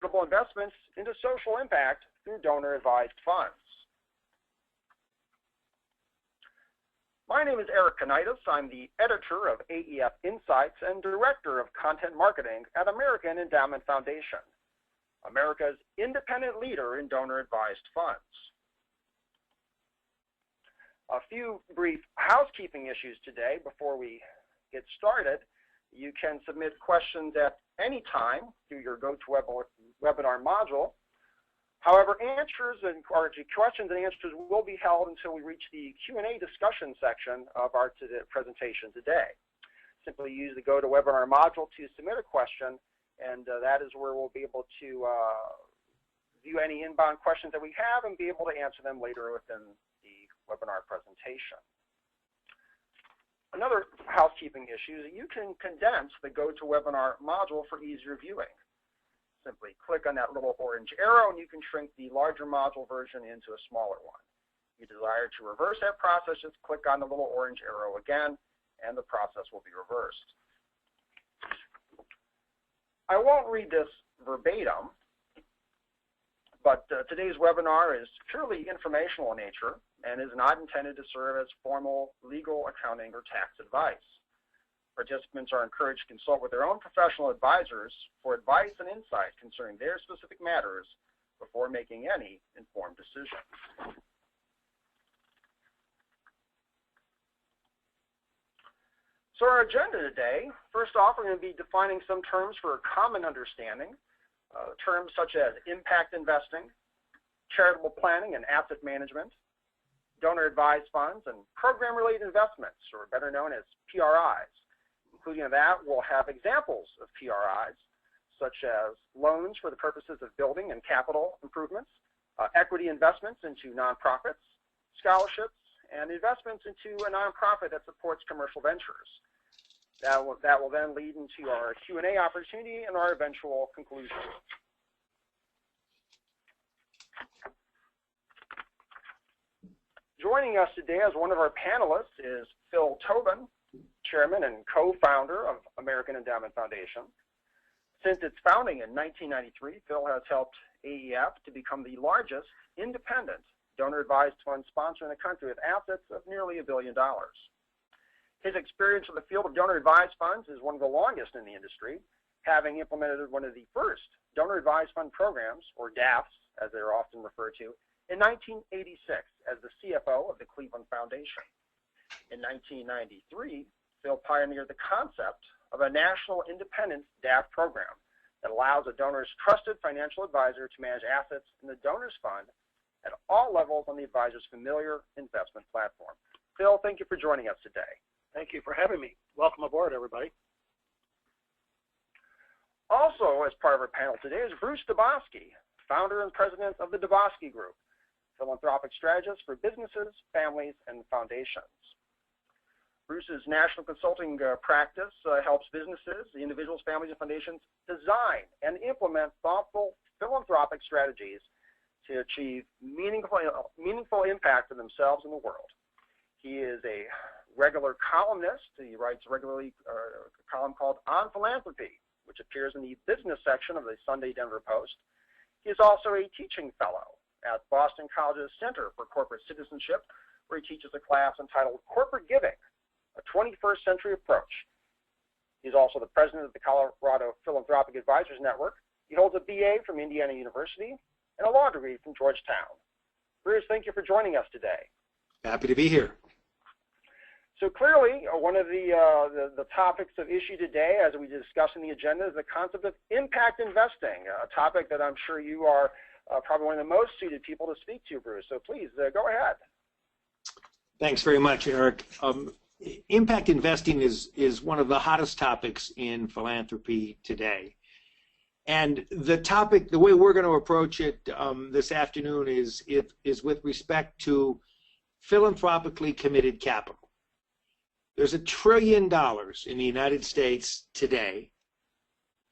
charitable investments into social impact through donor-advised funds. My name is Eric Kanitis. I'm the editor of AEF Insights and director of content marketing at American Endowment Foundation, America's independent leader in donor-advised funds. A few brief housekeeping issues today before we get started. You can submit questions at any time through your GoToWebinar module. However, questions and answers will be held until we reach the Q&A discussion section of our presentation today. Simply use the GoToWebinar module to submit a question, and that is where we'll be able to view any inbound questions that we have and be able to answer them later within the webinar presentation. Another housekeeping issue is that you can condense the GoToWebinar module for easier viewing. Simply click on that little orange arrow and you can shrink the larger module version into a smaller one. If you desire to reverse that process, just click on the little orange arrow again and the process will be reversed. I won't read this verbatim, but today's webinar is purely informational in nature and is not intended to serve as formal legal, accounting, or tax advice. Participants are encouraged to consult with their own professional advisors for advice and insight concerning their specific matters before making any informed decisions. So our agenda today, first off, we're going to be defining some terms for common understanding, terms such as impact investing, charitable planning and asset management, donor-advised funds, and program-related investments, or better known as PRIs. Including that, we'll have examples of PRIs, such as loans for the purposes of building and capital improvements, equity investments into nonprofits, scholarships, and investments into a nonprofit that supports commercial ventures. That will then lead into our Q&A opportunity and our eventual conclusion. Joining us today as one of our panelists is Phil Tobin, chairman and co-founder of American Endowment Foundation. Since its founding in 1993, Phil has helped AEF to become the largest independent donor-advised fund sponsor in the country with assets of nearly $1 billion. His experience in the field of donor-advised funds is one of the longest in the industry, having implemented one of the first donor-advised fund programs, or DAFs, as they are often referred to, in 1986 as the CFO of the Cleveland Foundation. In 1993, Phil pioneered the concept of a national independent DAF program that allows a donor's trusted financial advisor to manage assets in the donor's fund at all levels on the advisor's familiar investment platform. Phil, thank you for joining us today. Thank you for having me. Welcome aboard, everybody. Also, as part of our panel today is Bruce DeBoskey, founder and president of the DeBoskey Group, philanthropic strategist for businesses, families, and foundations. Bruce's national consulting practice helps businesses, individuals, families, and foundations design and implement thoughtful philanthropic strategies to achieve meaningful impact on themselves and the world. He is a regular columnist. He writes regularly a column called On Philanthropy, which appears in the business section of the Sunday Denver Post. He is also a teaching fellow at Boston College's Center for Corporate Citizenship, where he teaches a class entitled Corporate Giving, a 21st Century Approach. He's also the president of the Colorado Philanthropic Advisors Network. He holds a BA from Indiana University and a law degree from Georgetown. Bruce, thank you for joining us today. Happy to be here. So clearly, one of the topics of issue today, as we discussed in the agenda, is the concept of impact investing, a topic that I'm sure you are probably one of the most suited people to speak to, Bruce. So please, go ahead. Thanks very much, Eric. Impact investing is one of the hottest topics in philanthropy today. And the topic, the way we're going to approach it this afternoon is with respect to philanthropically committed capital. There's $1 trillion in the United States today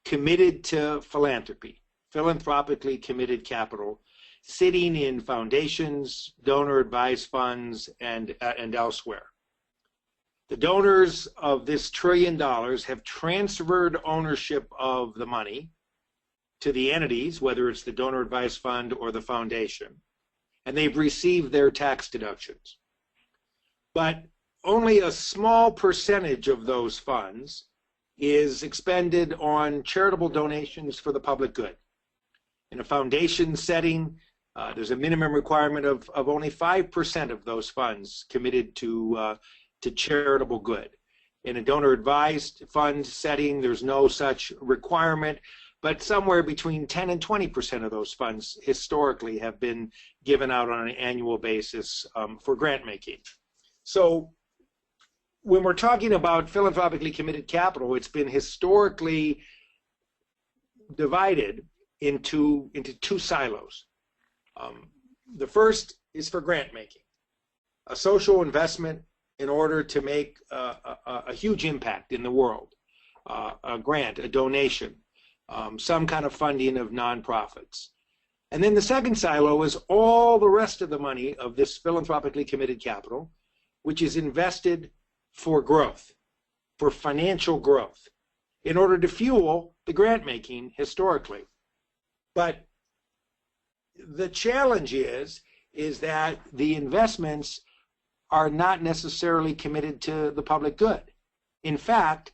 committed to philanthropy, philanthropically committed capital, sitting in foundations, donor-advised funds, and elsewhere. The donors of this $1 trillion have transferred ownership of the money to the entities, whether it's the donor advised fund or the foundation, and they've received their tax deductions. But only a small percentage of those funds is expended on charitable donations for the public good. In a foundation setting, there's a minimum requirement of only 5% of those funds committed to charitable good. In a donor-advised fund setting, there's no such requirement, but somewhere between 10 and 20% of those funds historically have been given out on an annual basis for grant making. So when we're talking about philanthropically committed capital, it's been historically divided into two silos. The first is for grant making, a social investment in order to make a huge impact in the world, a grant, a donation, some kind of funding of nonprofits. And then the second silo is all the rest of the money of this philanthropically committed capital, which is invested for growth, for financial growth, in order to fuel the grant making historically. But the challenge is that the investments are not necessarily committed to the public good. In fact,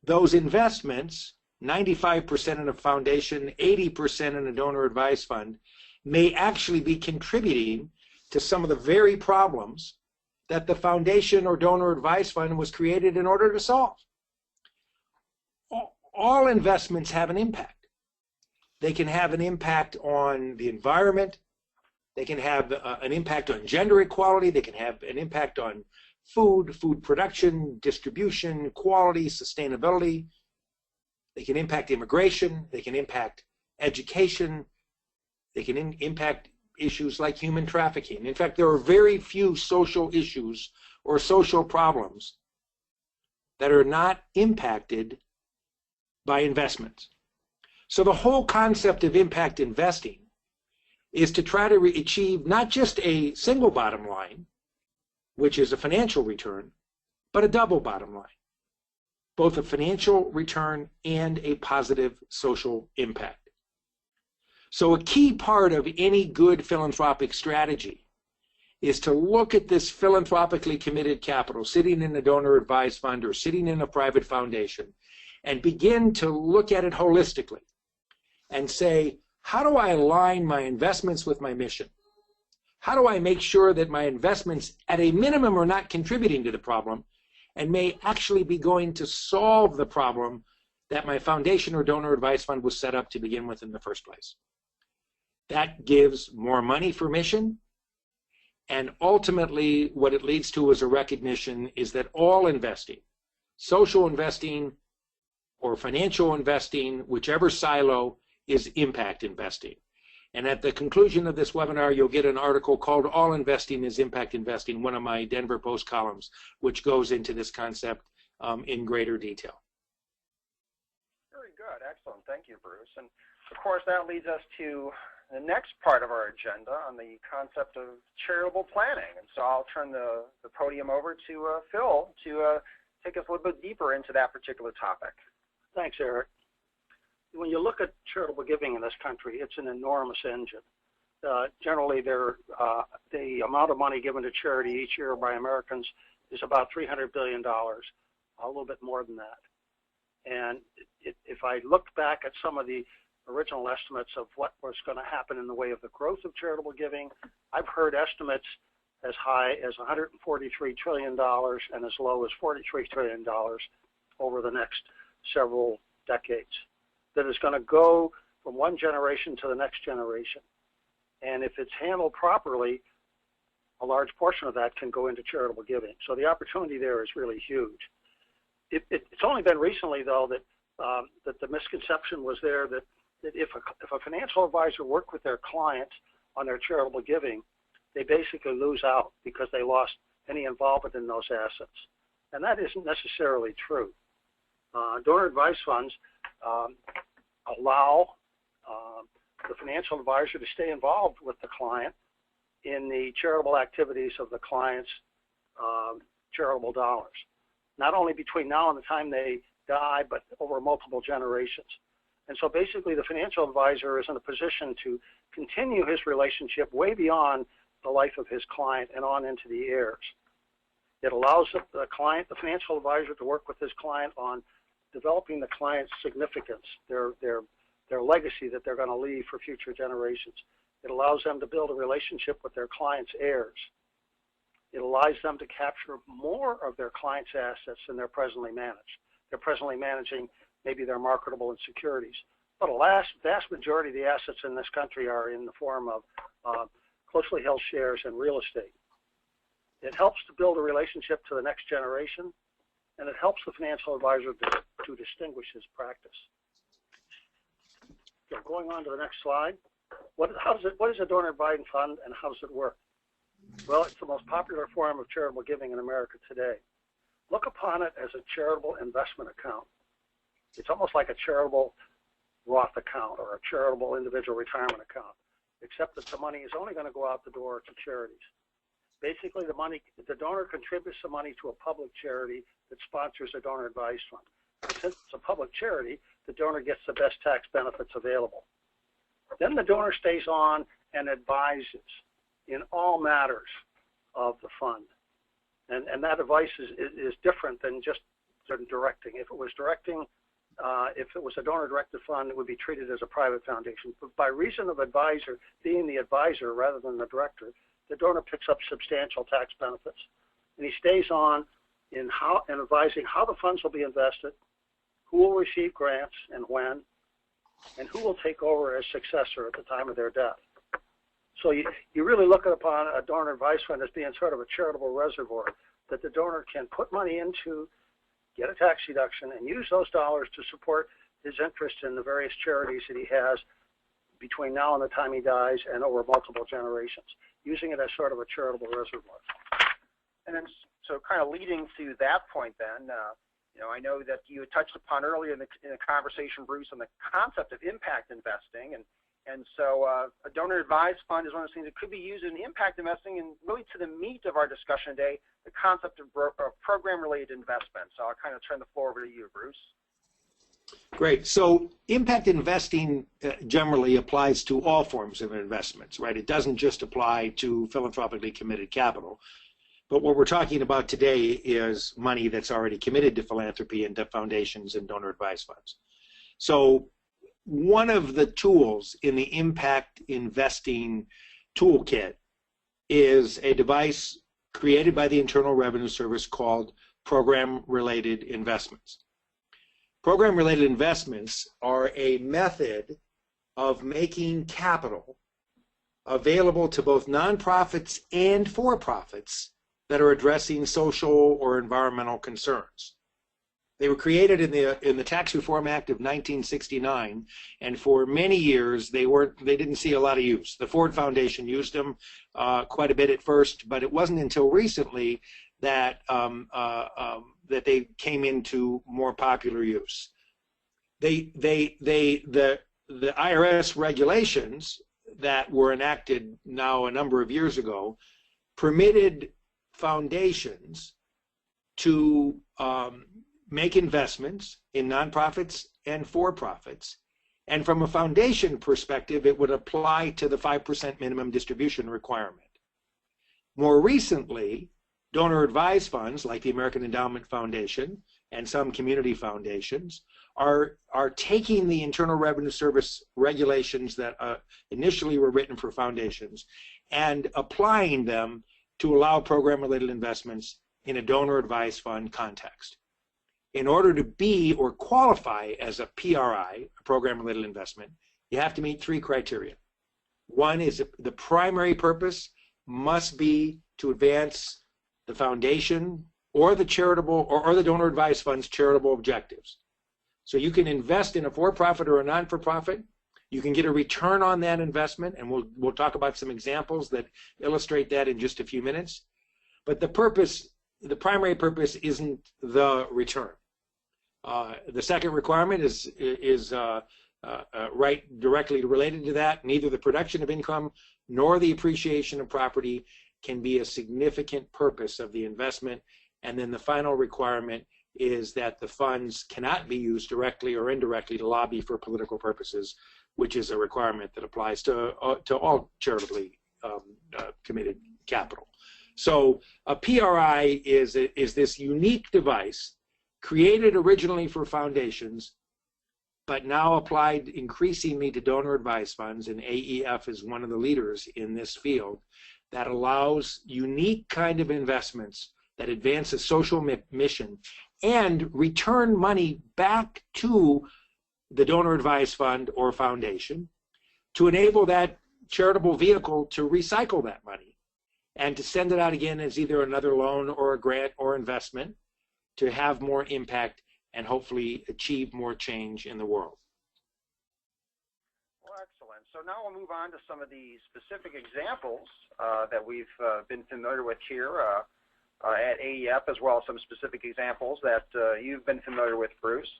those investments, 95% in a foundation, 80% in a donor advised fund, may actually be contributing to some of the very problems that the foundation or donor advised fund was created in order to solve. All investments have an impact. They can have an impact on the environment. They can have an impact on gender equality. They can have an impact on food production, distribution, quality, sustainability. They can impact immigration. They can impact education. They can impact issues like human trafficking. In fact, there are very few social issues or social problems that are not impacted by investments. So the whole concept of impact investing is to try to achieve not just a single bottom line, which is a financial return, but a double bottom line, both a financial return and a positive social impact. So a key part of any good philanthropic strategy is to look at this philanthropically committed capital sitting in a donor advised fund or sitting in a private foundation and begin to look at it holistically and say, how do I align my investments with my mission? How do I make sure that my investments at a minimum are not contributing to the problem and may actually be going to solve the problem that my foundation or donor advised fund was set up to begin with in the first place? That gives more money for mission, and ultimately what it leads to is a recognition is that all investing, social investing or financial investing, whichever silo, is impact investing. And at the conclusion of this webinar, you'll get an article called All Investing is Impact Investing, one of my Denver Post columns, which goes into this concept in greater detail. Very good. Excellent. Thank you, Bruce. And of course, that leads us to the next part of our agenda on the concept of charitable planning. And so I'll turn the podium over to Phil to take us a little bit deeper into that particular topic. Thanks, Eric. When you look at charitable giving in this country, it's an enormous engine. Generally, the amount of money given to charity each year by Americans is about $300 billion, a little bit more than that. And if I looked back at some of the original estimates of what was going to happen in the way of the growth of charitable giving, I've heard estimates as high as $143 trillion and as low as $43 trillion over the next several decades. That is going to go from one generation to the next generation. And if it's handled properly, a large portion of that can go into charitable giving. So the opportunity there is really huge. It's only been recently, though, that the misconception was there that if a financial advisor worked with their clients on their charitable giving, they basically lose out because they lost any involvement in those assets. And that isn't necessarily true. Donor advised funds allow the financial advisor to stay involved with the client in the charitable activities of the client's charitable dollars, not only between now and the time they die, but over multiple generations. And so basically the financial advisor is in a position to continue his relationship way beyond the life of his client and on into the heirs. It allows the client, the financial advisor, to work with his client on developing the client's significance, their legacy that they're going to leave for future generations. It allows them to build a relationship with their client's heirs. It allows them to capture more of their client's assets than they're presently managed. They're presently managing maybe their marketable and securities. But a vast majority of the assets in this country are in the form of closely held shares and real estate. It helps to build a relationship to the next generation, and it helps the financial advisor to distinguish his practice. So going on to the next slide. What is a donor advised fund and how does it work? Well, it's the most popular form of charitable giving in America today. Look upon it as a charitable investment account. It's almost like a charitable Roth account or a charitable individual retirement account, except that the money is only going to go out the door to charities. Basically, the donor contributes the money to a public charity that sponsors a donor advised fund. Since it's a public charity, the donor gets the best tax benefits available. Then the donor stays on and advises in all matters of the fund. And that advice is different than just directing. If it was directing, if it was a donor-directed fund, it would be treated as a private foundation. But by reason of advisor being the advisor rather than the director, the donor picks up substantial tax benefits. And he stays on in advising how the funds will be invested, who will receive grants and when, and who will take over as successor at the time of their death. So you really look upon a donor advised fund as being sort of a charitable reservoir that the donor can put money into, get a tax deduction, and use those dollars to support his interest in the various charities that he has between now and the time he dies and over multiple generations, using it as sort of a charitable reservoir. And then, so kind of leading to that point then, I know that you had touched upon earlier in the conversation, Bruce, on the concept of impact investing. And so a donor advised fund is one of those things that could be used in impact investing, and really to the meat of our discussion today, the concept of program-related investments. So I'll kind of turn the floor over to you, Bruce. Great. So impact investing generally applies to all forms of investments, right? It doesn't just apply to philanthropically committed capital. But what we're talking about today is money that's already committed to philanthropy and to foundations and donor advised funds. So one of the tools in the impact investing toolkit is a device created by the Internal Revenue Service called program-related investments. Program-related investments are a method of making capital available to both nonprofits and for-profits that are addressing social or environmental concerns. They were created in the Tax Reform Act of 1969, and for many years they didn't see a lot of use. The Ford Foundation used them quite a bit at first, but it wasn't until recently that that they came into more popular use. The IRS regulations that were enacted now a number of years ago permitted foundations to make investments in nonprofits and for-profits. And from a foundation perspective, it would apply to the 5% minimum distribution requirement. More recently, donor advised funds like the American Endowment Foundation and some community foundations are taking the Internal Revenue Service regulations that initially were written for foundations and applying them to allow program-related investments in a donor advised fund context. In order to be or qualify as a PRI, a program-related investment, you have to meet three criteria. One is the primary purpose must be to advance the foundation or the charitable or the donor advised fund's charitable objectives. So you can invest in a for-profit or a non-for-profit. You can get a return on that investment, and we'll talk about some examples that illustrate that in just a few minutes. But the primary purpose isn't the return. The second requirement is right directly related to that. Neither the production of income nor the appreciation of property can be a significant purpose of the investment. And then the final requirement is that the funds cannot be used directly or indirectly to lobby for political purposes, which is a requirement that applies to all charitably committed capital. So a PRI is this unique device created originally for foundations, but now applied increasingly to donor advised funds, and AEF is one of the leaders in this field, that allows unique kind of investments that advance a social mission and return money back to the donor advised fund or foundation to enable that charitable vehicle to recycle that money and to send it out again as either another loan or a grant or investment to have more impact and hopefully achieve more change in the world. Well, excellent. So now we'll move on to some of the specific examples that we've been familiar with here at AEF, as well as some specific examples that you've been familiar with, Bruce.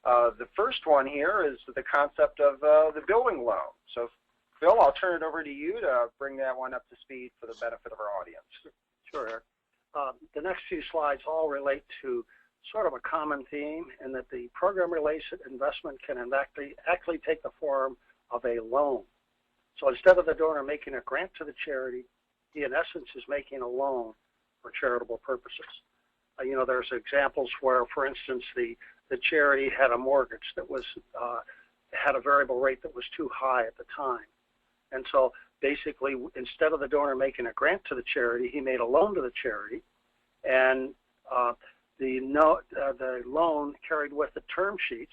The first one here is the concept of the building loan. So, Phil, I'll turn it over to you to bring that one up to speed for the benefit of our audience. Sure, Eric. The next few slides all relate to sort of a common theme, in that the program-related investment can actually take the form of a loan. So instead of the donor making a grant to the charity, he in essence is making a loan for charitable purposes. You know, there's examples where, for instance, the charity had a mortgage that was had a variable rate that was too high at the time. And so basically, instead of the donor making a grant to the charity, he made a loan to the charity, and the loan carried with the term sheets,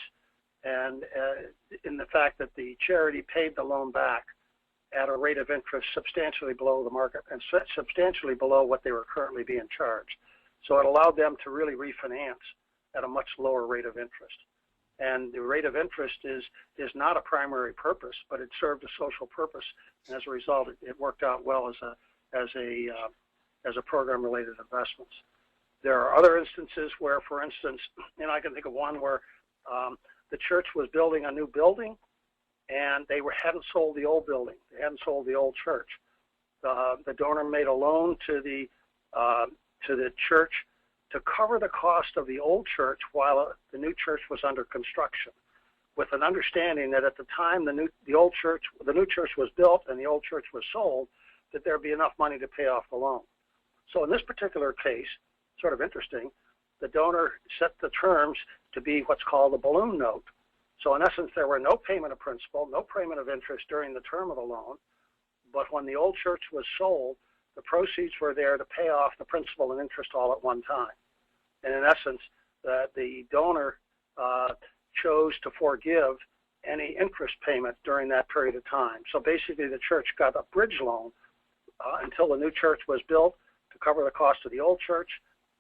and in the fact that the charity paid the loan back at a rate of interest substantially below the market and substantially below what they were currently being charged. So it allowed them to really refinance at a much lower rate of interest. And the rate of interest is not a primary purpose, but it served a social purpose. And as a result, it worked out well as a program-related investments. There are other instances where, for instance, and I can think of one where the church was building a new building, and they hadn't sold the old building. They hadn't sold the old church. The donor made a loan to the church to cover the cost of the old church while the new church was under construction, with an understanding that at the time the new church was built and the old church was sold, that there'd be enough money to pay off the loan. So in this particular case, sort of interesting, the donor set the terms to be what's called a balloon note. So in essence, there were no payment of principal, no payment of interest during the term of the loan, but when the old church was sold, the proceeds were there to pay off the principal and interest all at one time. And in essence, the donor chose to forgive any interest payment during that period of time. So basically, the church got a bridge loan until the new church was built to cover the cost of the old church.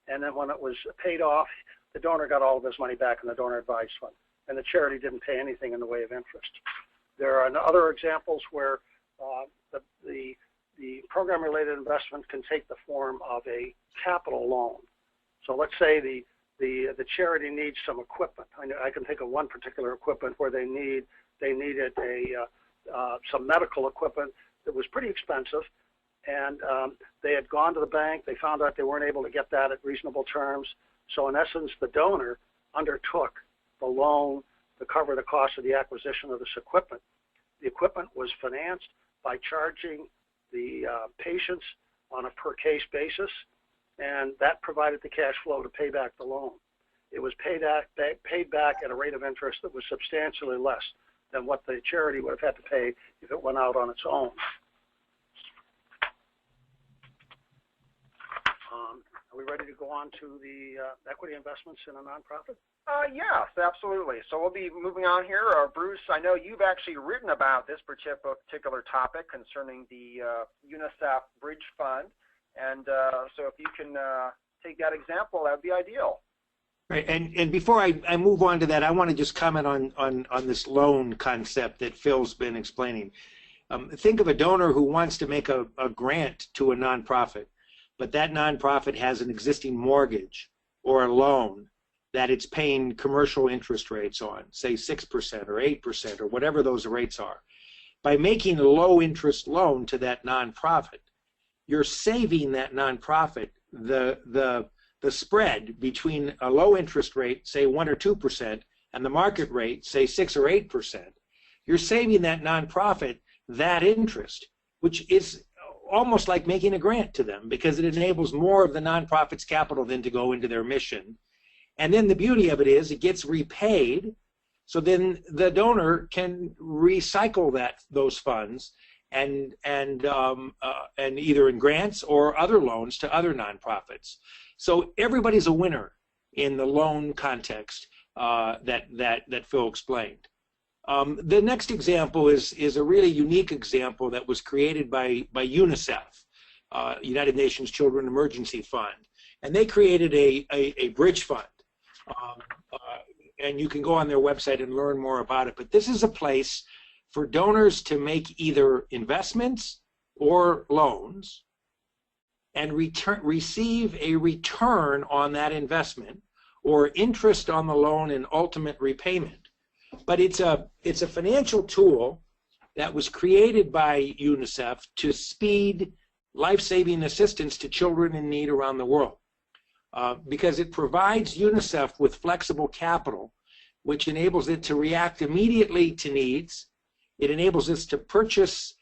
And then when it was paid off, the donor got all of his money back in the donor advised fund, and the charity didn't pay anything in the way of interest. There are other examples where the program-related investment can take the form of a capital loan. So let's say the charity needs some equipment. I can think of one particular equipment where they needed some medical equipment that was pretty expensive, and they had gone to the bank. They found out they weren't able to get that at reasonable terms. So in essence, the donor undertook the loan to cover the cost of the acquisition of this equipment. The equipment was financed by charging the patients on a per case basis, and that provided the cash flow to pay back the loan. It was paid back at a rate of interest that was substantially less than what the charity would have had to pay if it went out on its own. Are we ready to go on to the equity investments in a nonprofit? Yes, absolutely. So we'll be moving on here. Bruce, I know you've actually written about this particular topic concerning the UNICEF Bridge Fund. And so if you can take that example, that would be ideal. Right, and before I move on to that, I want to just comment on this loan concept that Phil's been explaining. Think of a donor who wants to make a grant to a nonprofit, but that nonprofit has an existing mortgage or a loan that it's paying commercial interest rates on, say 6% or 8% or whatever those rates are. By making a low interest loan to that nonprofit, you're saving that nonprofit the the spread between a low interest rate, say 1 or 2%, and the market rate, say 6 or 8%, you're saving that nonprofit that interest, which is almost like making a grant to them because it enables more of the nonprofit's capital then to go into their mission. And then the beauty of it is it gets repaid, so then the donor can recycle those funds and either in grants or other loans to other nonprofits. So everybody's a winner in the loan context that Phil explained. The next example is a really unique example that was created by UNICEF, United Nations Children Emergency Fund, and they created a bridge fund. And you can go on their website and learn more about it. But this is a place for donors to make either investments or loans and receive a return on that investment or interest on the loan and ultimate repayment. But it's a financial tool that was created by UNICEF to speed life-saving assistance to children in need around the world. Because it provides UNICEF with flexible capital, which enables it to react immediately to needs. It enables us to purchase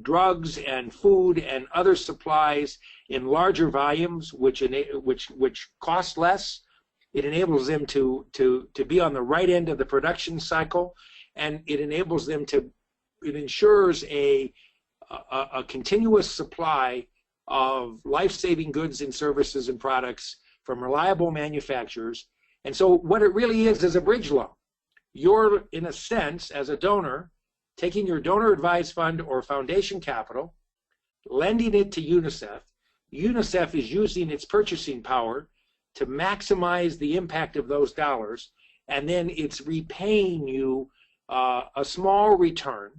drugs and food and other supplies in larger volumes, which cost less. It enables them to be on the right end of the production cycle, and it enables them it ensures a continuous supply of life-saving goods and services and products from reliable manufacturers. And so what it really is a bridge loan. You're, in a sense, as a donor, taking your donor-advised fund or foundation capital, lending it to UNICEF. UNICEF is using its purchasing power to maximize the impact of those dollars, and then it's repaying you a small return,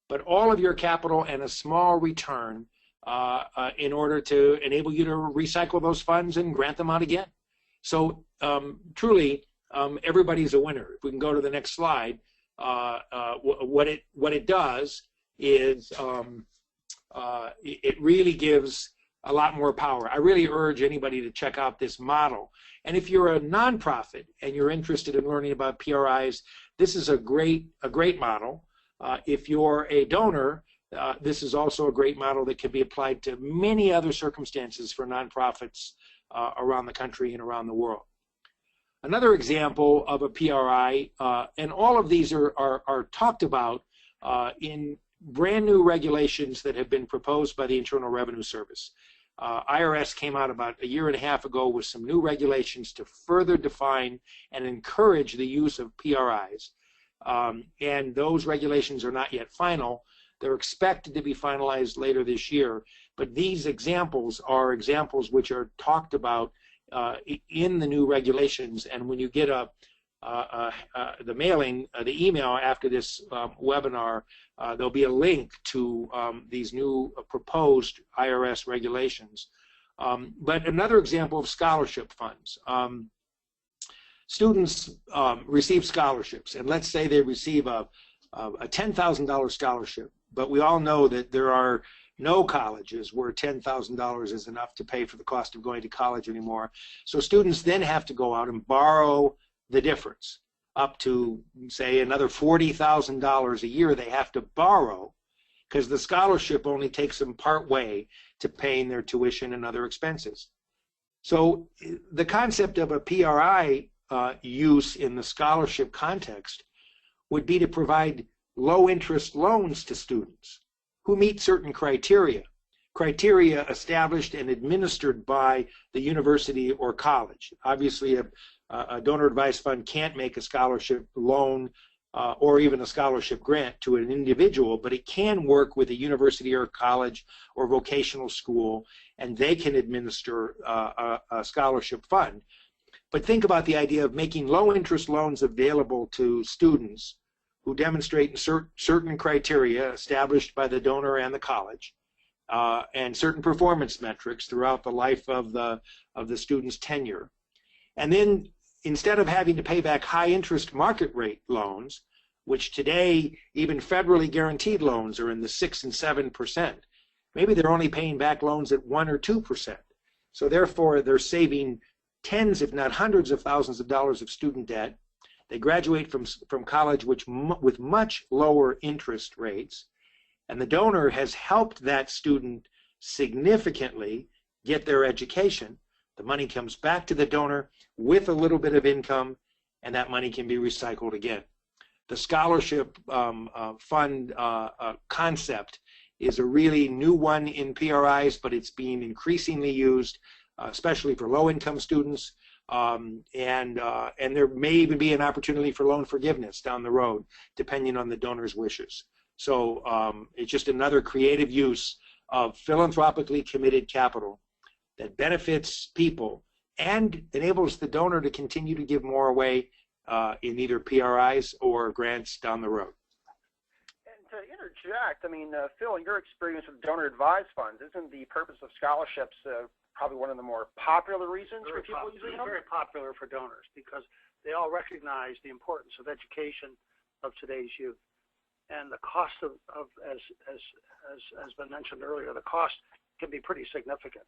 but all of your capital and a small return in order to enable you to recycle those funds and grant them out again. So truly, everybody's a winner. If we can go to the next slide, what it does is it really gives a lot more power. I really urge anybody to check out this model. And if you're a nonprofit and you're interested in learning about PRIs, this is a great model. If you're a donor, this is also a great model that can be applied to many other circumstances for nonprofits around the country and around the world. Another example of a PRI, and all of these are talked about in brand new regulations that have been proposed by the Internal Revenue Service. IRS came out about a year and a half ago with some new regulations to further define and encourage the use of PRIs. And those regulations are not yet final. They're expected to be finalized later this year. But these examples are examples which are talked about in the new regulations. And when you get the mailing, the email after this webinar, there'll be a link to these new proposed IRS regulations. But another example of scholarship funds. Students receive scholarships, and let's say they receive a $10,000 scholarship, but we all know that there are no colleges where $10,000 is enough to pay for the cost of going to college anymore. So students then have to go out and borrow the difference, up to, say, another $40,000 a year they have to borrow, because the scholarship only takes them part way to paying their tuition and other expenses. So the concept of a PRI use in the scholarship context would be to provide low-interest loans to students who meet certain criteria established and administered by the university or college. Obviously, a donor-advised fund can't make a scholarship loan or even a scholarship grant to an individual, but it can work with a university or college or vocational school, and they can administer a scholarship fund. But think about the idea of making low-interest loans available to students who demonstrate certain criteria established by the donor and the college, and certain performance metrics throughout the life of the student's tenure. And then instead of having to pay back high-interest market rate loans, which today even federally guaranteed loans are in the 6 and 7%, maybe they're only paying back loans at 1 or 2%. So therefore, they're saving tens, if not hundreds of thousands of dollars of student debt. They graduate from college with much lower interest rates, and the donor has helped that student significantly get their education. The money comes back to the donor with a little bit of income, and that money can be recycled again. The scholarship fund concept is a really new one in PRIs, but it's being increasingly used, especially for low-income students, and there may even be an opportunity for loan forgiveness down the road, depending on the donor's wishes. So it's just another creative use of philanthropically committed capital that benefits people and enables the donor to continue to give more away in either PRIs or grants down the road. And to interject, I mean, Phil, in your experience with donor-advised funds, isn't the purpose of scholarships probably one of the more popular reasons for people using them? Very popular for donors because they all recognize the importance of education of today's youth. And the cost of as has been mentioned earlier, the cost can be pretty significant.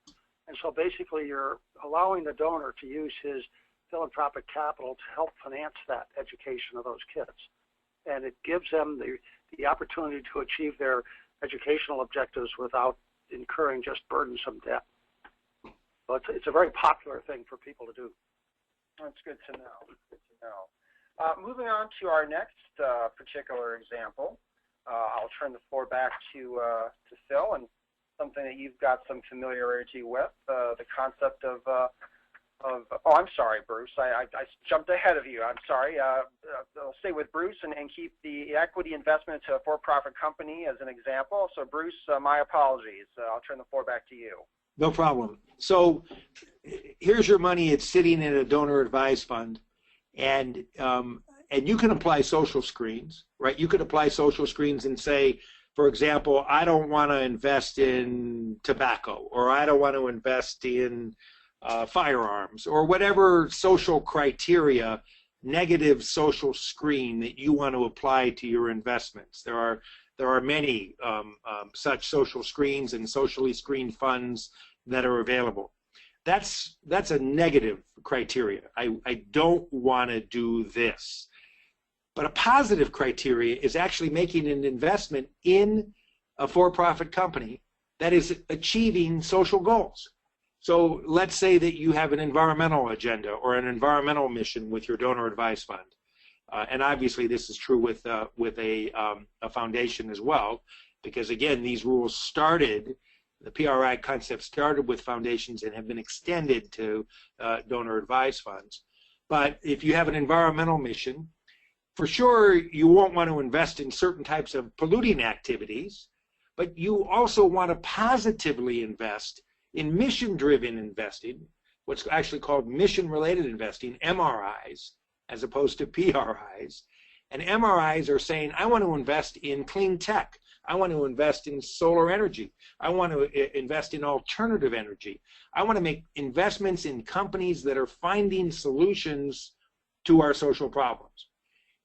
And so basically you're allowing the donor to use his philanthropic capital to help finance that education of those kids. And it gives them the opportunity to achieve their educational objectives without incurring just burdensome debt. So it's a very popular thing for people to do. That's good to know. Good to know. Moving on to our next particular example, I'll turn the floor back to Phil, and something that you've got some familiarity with, the concept of oh, I'm sorry, Bruce. I jumped ahead of you. I'm sorry. I'll stay with Bruce and keep the equity investment to a for-profit company as an example. So, Bruce, my apologies. I'll turn the floor back to you. No problem. So here's your money. It's sitting in a donor-advised fund, and you can apply social screens, right? You could apply social screens and say, for example, I don't want to invest in tobacco, or I don't want to invest in firearms, or whatever social criteria, negative social screen that you want to apply to your investments. There are many such social screens and socially screened funds that are available. That's a negative criteria. I don't want to do this. But a positive criteria is actually making an investment in a for-profit company that is achieving social goals. So let's say that you have an environmental agenda or an environmental mission with your donor-advised fund. And obviously this is true with a foundation as well, because again, these rules started, the PRI concept started with foundations and have been extended to donor-advised funds. But if you have an environmental mission, for sure you won't want to invest in certain types of polluting activities, but you also want to positively invest in mission-driven investing, what's actually called mission-related investing, MRIs, as opposed to PRIs. And MRIs are saying, I want to invest in clean tech. I want to invest in solar energy. I want to invest in alternative energy. I want to make investments in companies that are finding solutions to our social problems.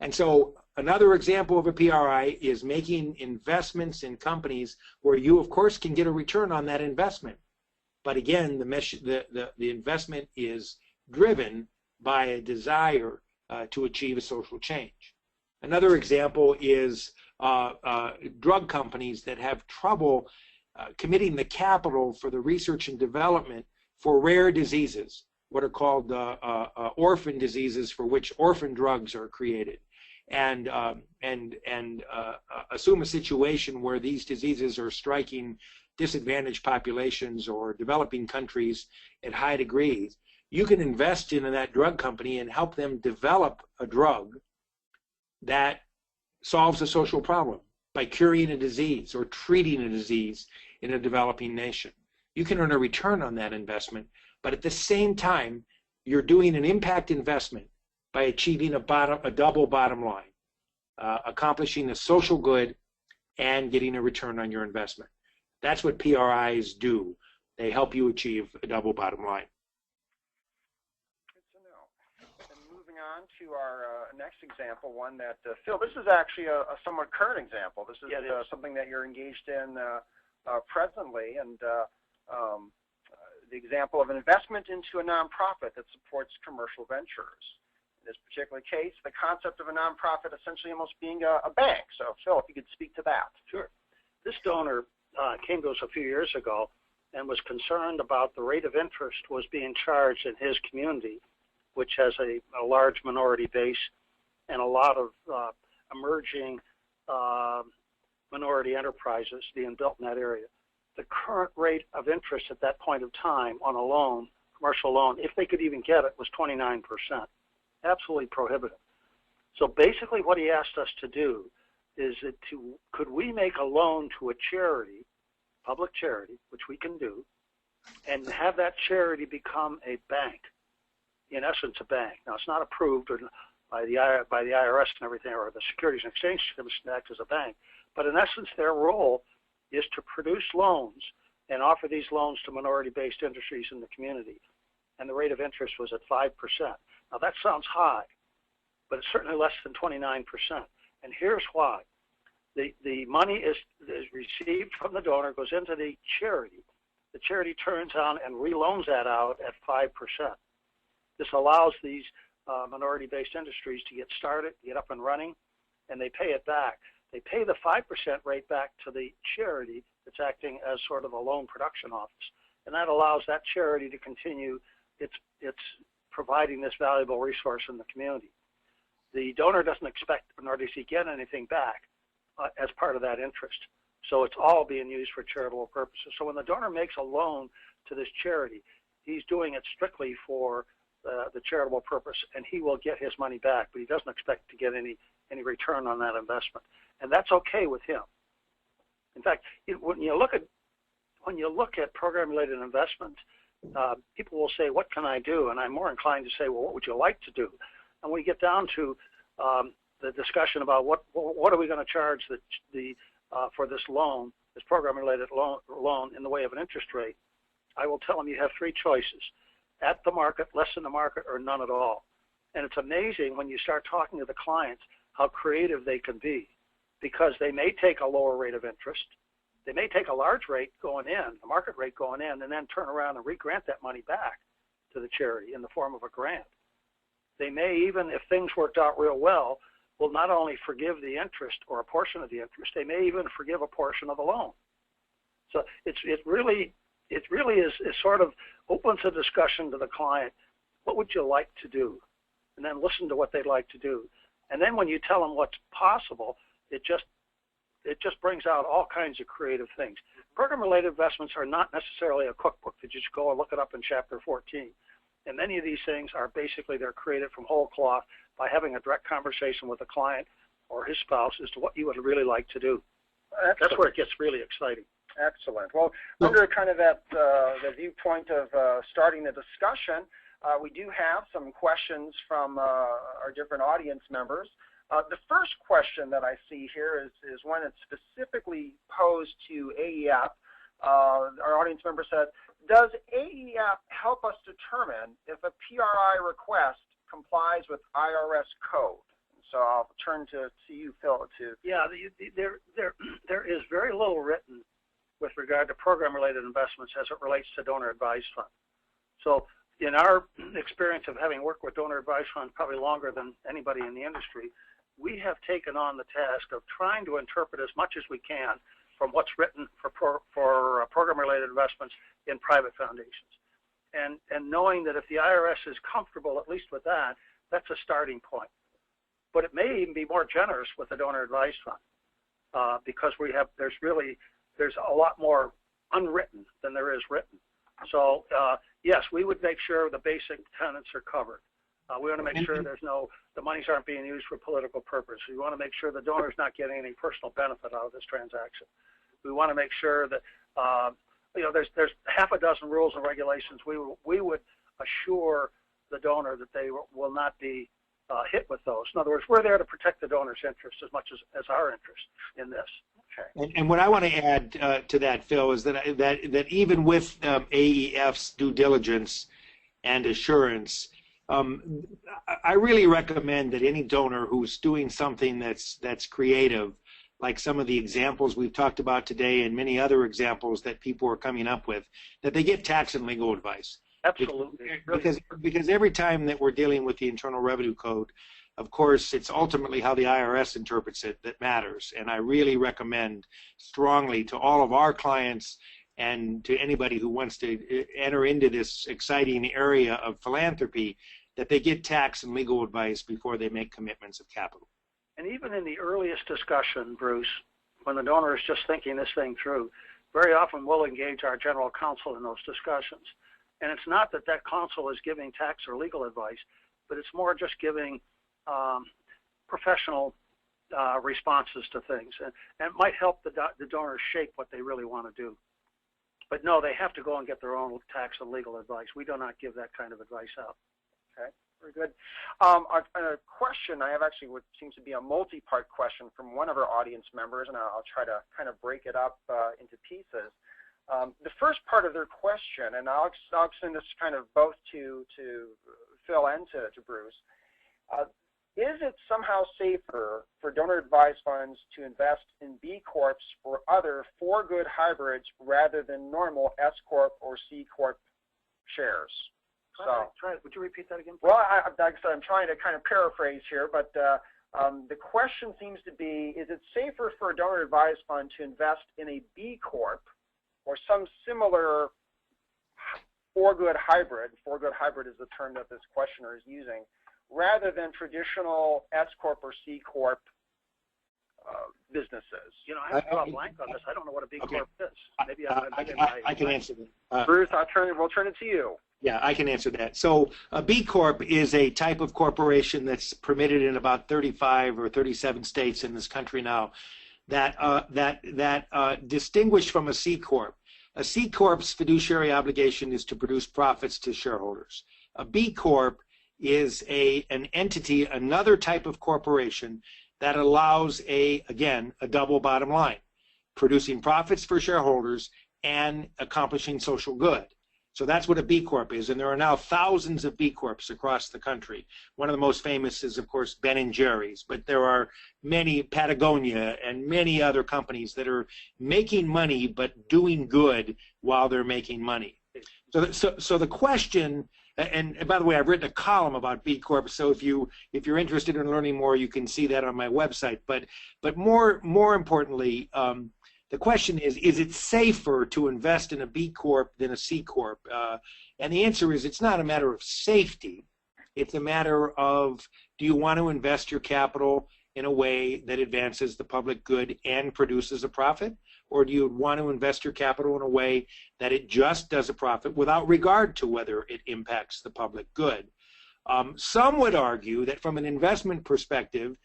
And so another example of a PRI is making investments in companies where you, of course, can get a return on that investment. But again, the investment is driven by a desire to achieve a social change. Another example is drug companies that have trouble committing the capital for the research and development for rare diseases, what are called orphan diseases for which orphan drugs are created. And assume a situation where these diseases are striking disadvantaged populations or developing countries at high degrees. You can invest in that drug company and help them develop a drug that solves a social problem by curing a disease or treating a disease in a developing nation. You can earn a return on that investment, but at the same time, you're doing an impact investment by achieving a double bottom line, accomplishing a social good and getting a return on your investment. That's what PRIs do. They help you achieve a double bottom line. Good to know. And moving on to our next example, one that, Phil, this is actually a somewhat current example. This is something that you're engaged in presently, and the example of an investment into a nonprofit that supports commercial ventures. In this particular case, the concept of a nonprofit essentially almost being a bank. So, Phil, if you could speak to that. Sure. This donor came to us a few years ago and was concerned about the rate of interest was being charged in his community, which has a large minority base and a lot of emerging minority enterprises being built in that area. The current rate of interest at that point of time on a loan, commercial loan, if they could even get it, was 29%. Absolutely prohibitive. So basically what he asked us to do is could we make a loan to a charity, public charity, which we can do, and have that charity become a bank, in essence a bank. Now it's not approved by the IRS and everything, or the Securities and Exchange Commission Act as a bank, but in essence their role is to produce loans and offer these loans to minority-based industries in the community. And the rate of interest was at 5%. Now that sounds high, but it's certainly less than 29%. And here's why. The money is received from the donor, goes into the charity. The charity turns on and reloans that out at 5%. This allows these minority-based industries to get started, get up and running, and they pay it back. They pay the 5% rate back to the charity that's acting as sort of a loan production office. And that allows that charity to continue its providing this valuable resource in the community. The donor doesn't expect, nor does he get anything back as part of that interest. So it's all being used for charitable purposes. So when the donor makes a loan to this charity, he's doing it strictly for the charitable purpose, and he will get his money back, but he doesn't expect to get any return on that investment. And that's okay with him. In fact, when you look at program-related investments, people will say, what can I do? And I'm more inclined to say, well, what would you like to do? And we get down to the discussion about what are we going to charge for this loan, this program-related loan in the way of an interest rate. I will tell them you have three choices: at the market, less than the market, or none at all. And it's amazing when you start talking to the clients how creative they can be, because they may take a lower rate of interest. They may take a large rate going in, a market rate going in, and then turn around and re-grant that money back to the charity in the form of a grant. They may even, if things worked out real well, will not only forgive the interest or a portion of the interest, they may even forgive a portion of the loan. So it really is sort of opens a discussion to the client. What would you like to do? And then listen to what they'd like to do. And then when you tell them what's possible, it just brings out all kinds of creative things. Program-related investments are not necessarily a cookbook that you just go and look it up in Chapter 14. And many of these things are basically, they're created from whole cloth by having a direct conversation with the client or his spouse as to what you would really like to do. That's where it gets really exciting. Excellent. Well, under kind of that the viewpoint of starting the discussion, we do have some questions from our different audience members. The first question that I see here is one that's specifically posed to AEF. Our audience member said, does AEF help us determine if a PRI request complies with IRS code? So I'll turn to you, Phil. Yeah, there is very little written with regard to program-related investments as it relates to donor-advised funds. So in our experience of having worked with donor-advised funds probably longer than anybody in the industry, we have taken on the task of trying to interpret as much as we can from what's written for program-related investments in private foundations. And knowing that if the IRS is comfortable at least with that, that's a starting point. But it may even be more generous with the donor-advised fund because there's a lot more unwritten than there is written. So yes, we would make sure the basic tenets are covered. We want to make sure the monies aren't being used for political purpose. We want to make sure the donor's not getting any personal benefit out of this transaction. We want to make sure that there's half a dozen rules and regulations. We would assure the donor that they will not be hit with those. In other words, we're there to protect the donor's interest as much as our interest in this. Okay. And what I want to add to that, Phil, is that even with AEF's due diligence and assurance, I really recommend that any donor who's doing something that's creative like some of the examples we've talked about today and many other examples that people are coming up with, that they get tax and legal advice. Absolutely. Because every time that we're dealing with the Internal Revenue Code, of course, it's ultimately how the IRS interprets it that matters. And I really recommend strongly to all of our clients and to anybody who wants to enter into this exciting area of philanthropy that they get tax and legal advice before they make commitments of capital. And even in the earliest discussion, Bruce, when the donor is just thinking this thing through, very often we'll engage our general counsel in those discussions. And it's not that that counsel is giving tax or legal advice, but it's more just giving professional responses to things. And it might help the donor shape what they really want to do. But no, they have to go and get their own tax and legal advice. We do not give that kind of advice out. Okay, very good. A question I have actually what seems to be a multi-part question from one of our audience members, and I'll try to kind of break it up into pieces. The first part of their question, and I'll send this kind of both to Phil and to Bruce, is it somehow safer for donor-advised funds to invest in B Corps or other for-good hybrids rather than normal S Corp or C Corp shares? Would you repeat that again, please? Well, like I said, I'm trying to kind of paraphrase here, but the question seems to be, is it safer for a donor-advised fund to invest in a B Corp or some similar for-good hybrid? For-good hybrid is the term that this questioner is using, rather than traditional S Corp or C Corp businesses. You know, I have to draw a blank on this. I don't know what a B Corp is. Maybe I can answer that. Bruce, we'll turn it to you. Yeah, I can answer that. So a B Corp is a type of corporation that's permitted in about 35 or 37 states in this country now, that distinguished from a C Corp. A C Corp's fiduciary obligation is to produce profits to shareholders. A B Corp is an entity, another type of corporation that allows a double bottom line, producing profits for shareholders and accomplishing social good. So that's what a B Corp is, and there are now thousands of B Corps across the country. One of the most famous is, of course, Ben & Jerry's, but there are many, Patagonia, and many other companies that are making money but doing good while they're making money. So the question, and by the way, I've written a column about B Corp, so if you're interested in learning more, you can see that on my website. But more importantly, the question is it safer to invest in a B Corp than a C Corp? And the answer is it's not a matter of safety. It's a matter of, do you want to invest your capital in a way that advances the public good and produces a profit? Or do you want to invest your capital in a way that it just does a profit without regard to whether it impacts the public good? Some would argue that from an investment perspective,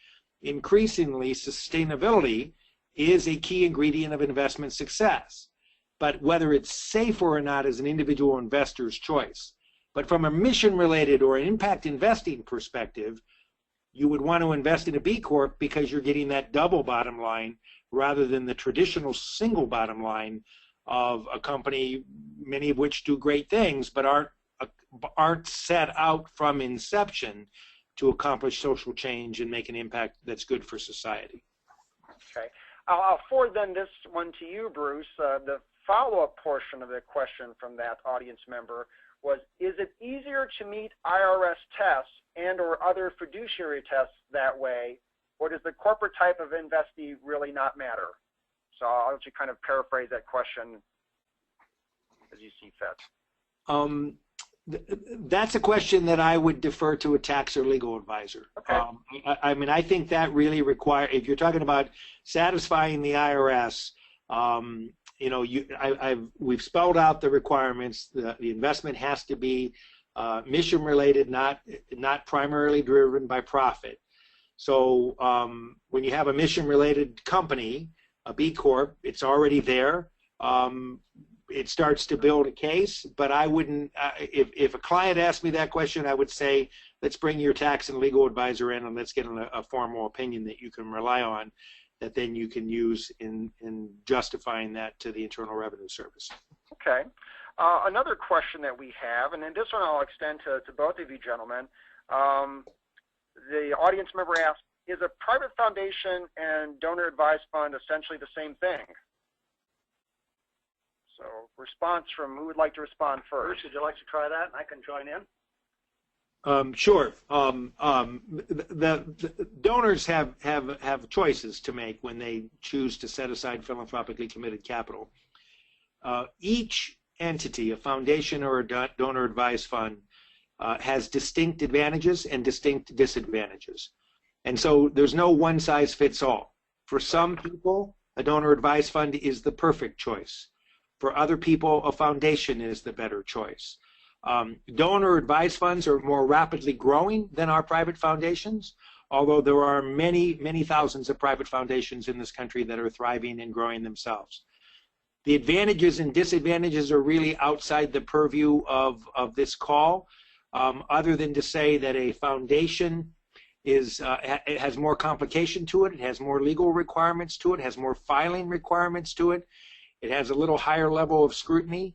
increasingly sustainability is a key ingredient of investment success. But whether it's safer or not is an individual investor's choice. But from a mission-related or an impact investing perspective, you would want to invest in a B Corp because you're getting that double bottom line rather than the traditional single bottom line of a company, many of which do great things, but aren't set out from inception to accomplish social change and make an impact that's good for society. Okay. I'll forward then this one to you, Bruce. The follow-up portion of the question from that audience member was, is it easier to meet IRS tests and or other fiduciary tests that way, or does the corporate type of investee really not matter? So I'll let you kind of paraphrase that question as you see fit. That's a question that I would defer to a tax or legal advisor. Okay. I mean, I think that really requires, if you're talking about satisfying the IRS, you know, we've spelled out the requirements. The investment has to be mission related, not primarily driven by profit. So when you have a mission related company, a B Corp, it's already there. It starts to build a case, but I wouldn't, if a client asked me that question, I would say, let's bring your tax and legal advisor in and let's get a formal opinion that you can rely on, that then you can use in justifying that to the Internal Revenue Service. Okay. Another question that we have, and then this one I'll extend to both of you gentlemen. The audience member asked, is a private foundation and donor advised fund essentially the same thing? So response from who would like to respond first? Bruce, would you like to try that, and I can join in? Sure. The donors have choices to make when they choose to set aside philanthropically committed capital. Each entity, a foundation or a donor advised fund, has distinct advantages and distinct disadvantages. And so there's no one size fits all. For some people, a donor advised fund is the perfect choice. For other people, a foundation is the better choice. Donor advised funds are more rapidly growing than our private foundations, although there are many, many thousands of private foundations in this country that are thriving and growing themselves. The advantages and disadvantages are really outside the purview of this call, other than to say that a foundation it has more complication to it, it has more legal requirements to it, has more filing requirements to it, it has a little higher level of scrutiny,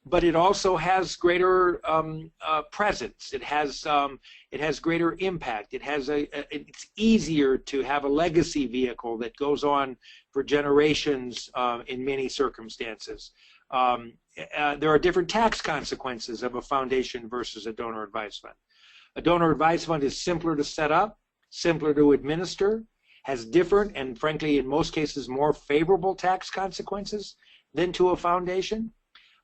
but it also has greater presence. It has greater impact. It's easier to have a legacy vehicle that goes on for generations in many circumstances. There are different tax consequences of a foundation versus a donor advised fund. A donor advised fund is simpler to set up, simpler to administer, has different and frankly in most cases more favorable tax consequences than to a foundation.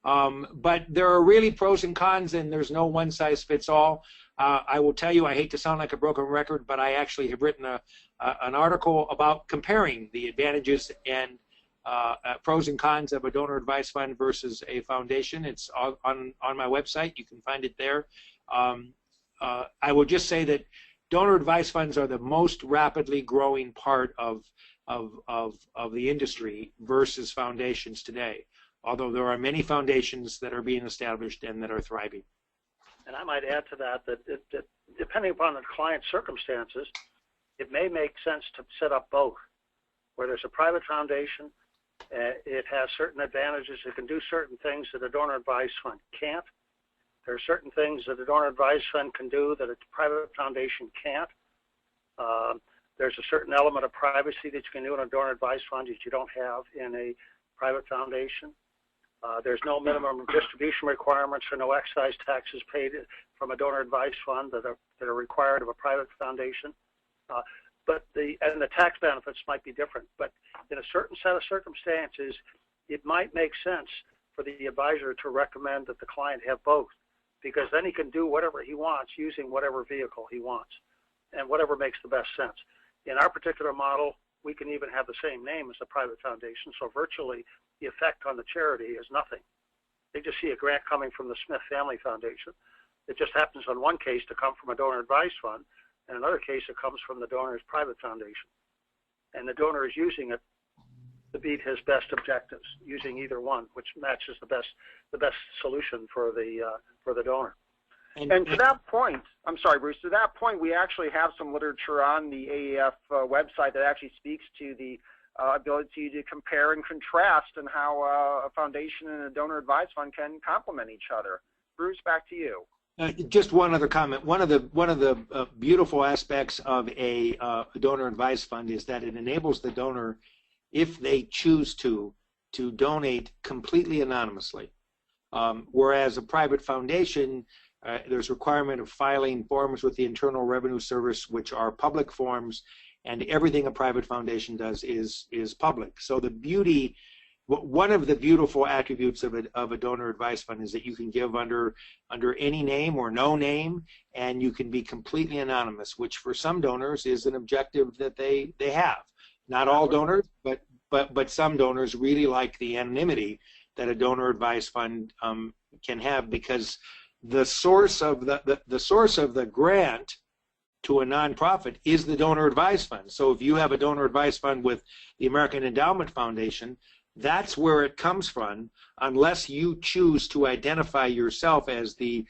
But there are really pros and cons, and there's no one size fits all. I will tell you, I hate to sound like a broken record, but I actually have written an article about comparing the advantages and pros and cons of a donor advised fund versus a foundation. It's on my website. You can find it there. I will just say that donor advised funds are the most rapidly growing part of the industry versus foundations today, although there are many foundations that are being established and that are thriving. And I might add to that that depending upon the client's circumstances, it may make sense to set up both. Where there's a private foundation, it has certain advantages. It can do certain things that a donor advised fund can't. There are certain things that a donor advised fund can do that a private foundation can't. There's a certain element of privacy that you can do in a donor advised fund that you don't have in a private foundation. There's no minimum distribution requirements or no excise taxes paid from a donor advised fund that are required of a private foundation. But the tax benefits might be different. But in a certain set of circumstances, it might make sense for the advisor to recommend that the client have both, because then he can do whatever he wants using whatever vehicle he wants and whatever makes the best sense. In our particular model, we can even have the same name as a private foundation, so virtually the effect on the charity is nothing. They just see a grant coming from the Smith Family Foundation. It just happens in one case to come from a donor advised fund, and in another case it comes from the donor's private foundation. And the donor is using it to meet his best objectives, using either one, which matches the best solution for the donor. And to that point, I'm sorry, Bruce, to that point, we actually have some literature on the AAF website that actually speaks to the ability to compare and contrast and how a foundation and a donor advised fund can complement each other. Bruce, back to you. Just one other comment. One of the beautiful aspects of a donor advised fund is that it enables the donor, if they choose to donate completely anonymously. Whereas a private foundation, there's requirement of filing forms with the Internal Revenue Service, which are public forms, and everything a private foundation does is public. So the beauty, one of the beautiful attributes of a donor advised fund is that you can give under any name or no name, and you can be completely anonymous, which for some donors is an objective that they have. Not all donors, but some donors really like the anonymity that a donor advised fund can have, because the source of the grant to a nonprofit is the donor advised fund. So if you have a donor advised fund with the American Endowment Foundation, that's where it comes from, unless you choose to identify yourself as the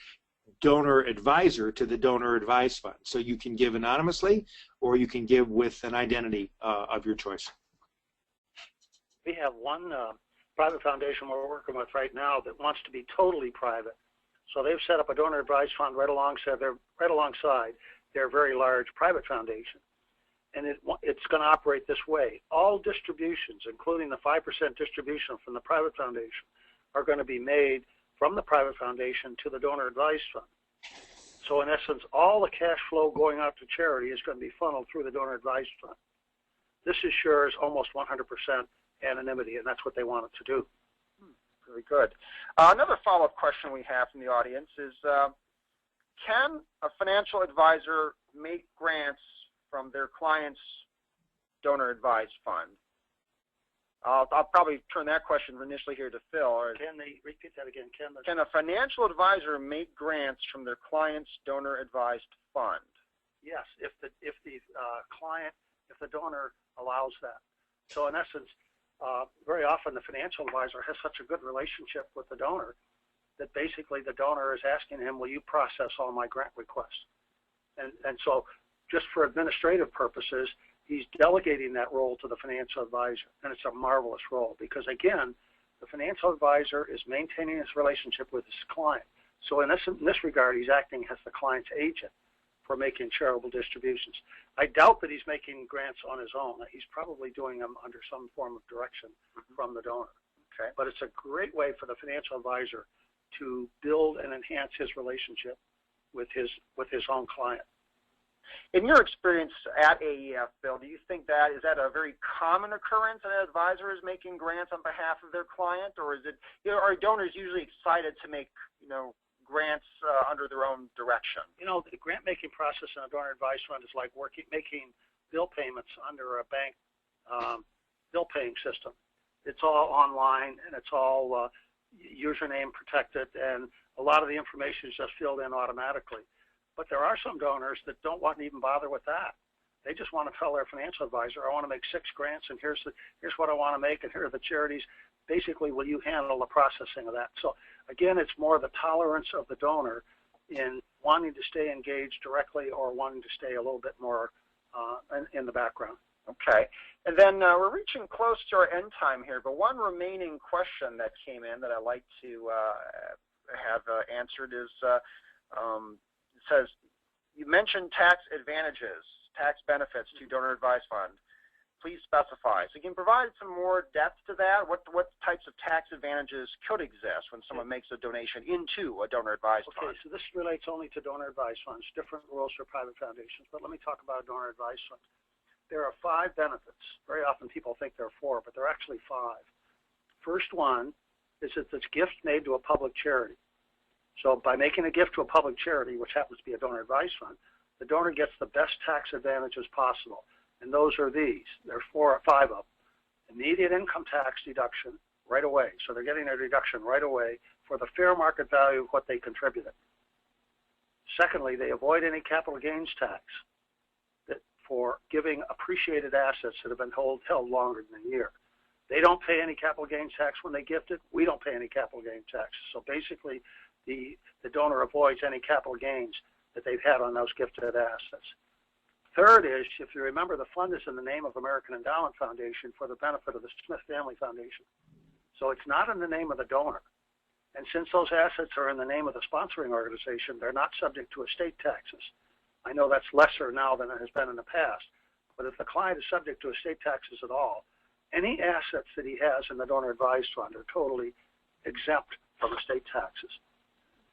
donor advisor to the donor advised fund. So you can give anonymously, or you can give with an identity of your choice. We have one private foundation we're working with right now that wants to be totally private. So they've set up a donor advised fund right alongside their very large private foundation. and it's going to operate this way. All distributions, including the 5% distribution from the private foundation, are going to be made from the private foundation to the donor advised fund. So in essence, all the cash flow going out to charity is going to be funneled through the donor advised fund. This assures almost 100% anonymity, and that's what they want it to do. Very good. Another follow-up question we have from the audience is, can a financial advisor make grants from their client's donor advised fund? I'll probably turn that question initially here to Phil. Can they repeat that again? Can a financial advisor make grants from their client's donor advised fund? Yes, if the donor allows that. So in essence, very often the financial advisor has such a good relationship with the donor that basically the donor is asking him, will you process all my grant requests? And so just for administrative purposes, he's delegating that role to the financial advisor. And it's a marvelous role because, again, the financial advisor is maintaining his relationship with his client. So in this regard, he's acting as the client's agent for making charitable distributions. I doubt that he's making grants on his own. He's probably doing them under some form of direction from the donor. Okay. But it's a great way for the financial advisor to build and enhance his relationship with his own client. In your experience at AEF, Bill, do you think is that a very common occurrence that an advisor is making grants on behalf of their client, or is it, are donors usually excited to make, grants under their own direction? The grant-making process in a donor advised fund is like making bill payments under a bank bill paying system. It's all online and it's all username protected, and a lot of the information is just filled in automatically. But there are some donors that don't want to even bother with that. They just want to tell their financial advisor, I want to make 6 grants, and here's what I want to make, and here are the charities. Basically, will you handle the processing of that? So again, it's more the tolerance of the donor in wanting to stay engaged directly or wanting to stay a little bit more in the background. Okay. And then we're reaching close to our end time here, but one remaining question that came in that I'd like to have answered is, it says, you mentioned tax advantages, tax benefits to donor advised fund. Please specify. So you can provide some more depth to that. What types of tax advantages could exist when someone makes a donation into a donor advised fund? Okay, so this relates only to donor advised funds, different rules for private foundations, but let me talk about donor advised funds. There are 5 benefits. Very often people think there are 4, but there are actually 5. First one is that it's gift made to a public charity. So by making a gift to a public charity, which happens to be a donor advised fund, the donor gets the best tax advantages possible. And those are these. There are 4 or 5 of them. Immediate income tax deduction right away. So they're getting a deduction right away for the fair market value of what they contributed. Secondly, they avoid any capital gains tax for giving appreciated assets that have been held longer than a year. They don't pay any capital gains tax when they gift it. We don't pay any capital gains tax. So basically, the donor avoids any capital gains that they've had on those gifted assets. Third is, if you remember, the fund is in the name of American Endowment Foundation for the benefit of the Smith Family Foundation. So it's not in the name of the donor. And since those assets are in the name of the sponsoring organization, they're not subject to estate taxes. I know that's lesser now than it has been in the past, but if the client is subject to estate taxes at all, any assets that he has in the donor advised fund are totally exempt from estate taxes.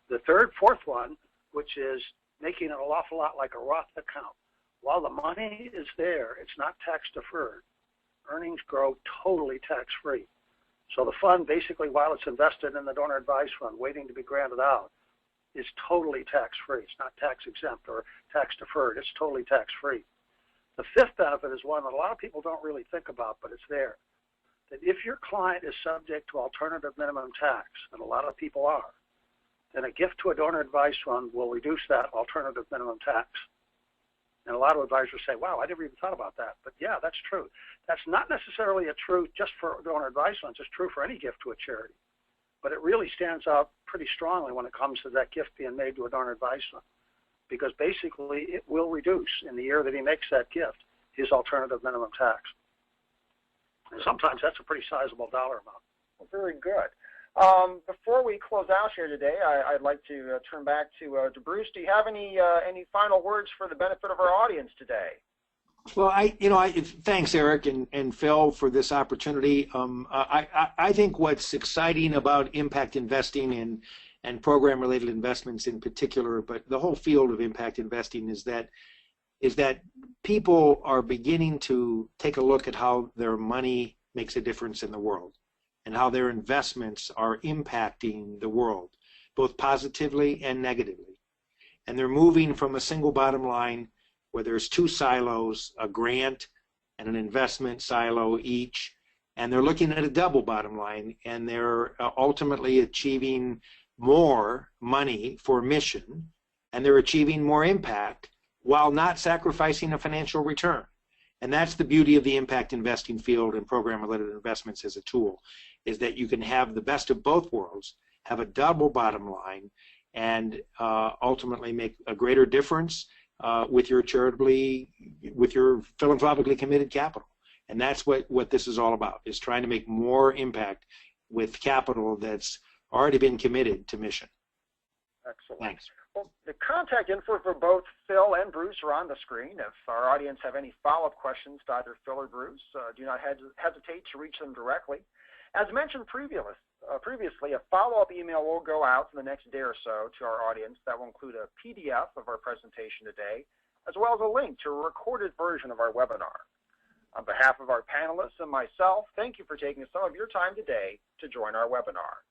The fourth one, which is making it an awful lot like a Roth account. While the money is there, it's not tax deferred. Earnings grow totally tax free. So the fund, basically, while it's invested in the donor advised fund, waiting to be granted out, is totally tax free. It's not tax exempt or tax deferred. It's totally tax free. The 5th benefit is one that a lot of people don't really think about, but it's there. That if your client is subject to alternative minimum tax, and a lot of people are, then a gift to a donor advised fund will reduce that alternative minimum tax. And a lot of advisors say, wow, I never even thought about that. But yeah, that's true. That's not necessarily a true just for donor advised funds. It's true for any gift to a charity. But it really stands out pretty strongly when it comes to that gift being made to a donor advised fund. Because basically it will reduce in the year that he makes that gift his alternative minimum tax. And sometimes that's a pretty sizable dollar amount. Well, very good. Before we close out here today, I'd like to turn back to Bruce. Do you have any final words for the benefit of our audience today? Well, thanks, Eric and Phil, for this opportunity. I think what's exciting about impact investing and program-related investments in particular, but the whole field of impact investing is that people are beginning to take a look at how their money makes a difference in the world and how their investments are impacting the world, both positively and negatively. And they're moving from a single bottom line where there's two silos, a grant and an investment silo each, and they're looking at a double bottom line, and they're ultimately achieving more money for mission, and they're achieving more impact while not sacrificing a financial return. And that's the beauty of the impact investing field and program-related investments as a tool, is that you can have the best of both worlds, have a double bottom line, and ultimately make a greater difference with your philanthropically committed capital. And that's what this is all about, is trying to make more impact with capital that's already been committed to mission. Excellent. Thanks. Well, the contact info for both Phil and Bruce are on the screen. If our audience have any follow-up questions to either Phil or Bruce, do not hesitate to reach them directly. As mentioned previously, a follow-up email will go out in the next day or so to our audience that will include a PDF of our presentation today, as well as a link to a recorded version of our webinar. On behalf of our panelists and myself, thank you for taking some of your time today to join our webinar.